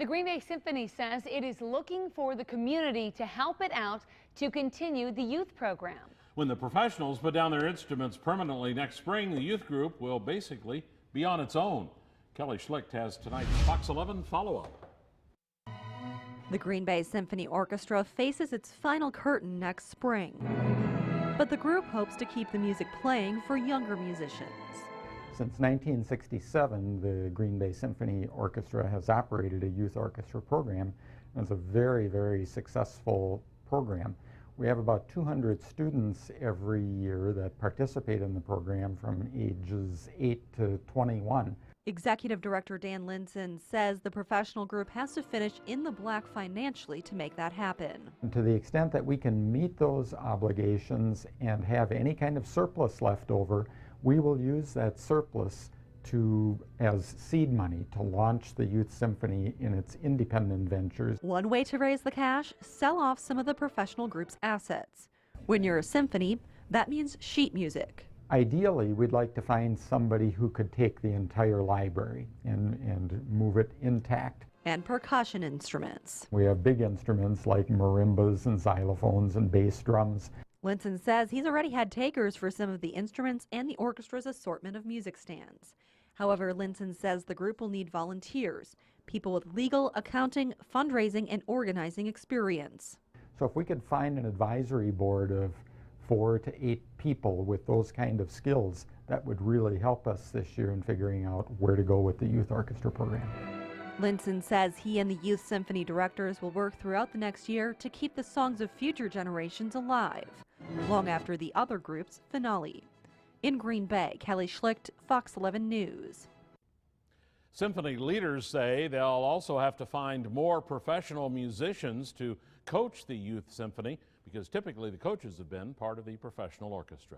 The Green Bay Symphony says it is looking for the community to help it out to continue the youth program. When the professionals put down their instruments permanently next spring, the youth group will basically be on its own. Kelly Schlicht has tonight's Fox 11 follow-up. The Green Bay Symphony Orchestra faces its final curtain next spring. But the group hopes to keep the music playing for younger musicians. Since 1967, the Green Bay Symphony Orchestra has operated a youth orchestra program. It's a very, very successful program. We have about 200 students every year that participate in the program from ages 8 to 21. Executive Director Dan Linson says the professional group has to finish in the black financially to make that happen. And to the extent that we can meet those obligations and have any kind of surplus left over, we will use that surplus as seed money to launch the Youth Symphony in its independent ventures. One way to raise the cash, sell off some of the professional group's assets. When you're a symphony, that means sheet music. Ideally, we'd like to find somebody who could take the entire library and move it intact. And percussion instruments. We have big instruments like marimbas and xylophones and bass drums. Linson says he's already had takers for some of the instruments and the orchestra's assortment of music stands. However, Linson says the group will need volunteers, people with legal, accounting, fundraising, and organizing experience. So if we could find an advisory board of 4 to 8 people with those kind of skills, that would really help us this year in figuring out where to go with the youth orchestra program. Linson says he and the Youth Symphony directors will work throughout the next year to keep the songs of future generations alive, long after the other group's finale. In Green Bay, Kelly Schlicht, Fox 11 News. Symphony leaders say they'll also have to find more professional musicians to coach the youth symphony, because typically the coaches have been part of the professional orchestra.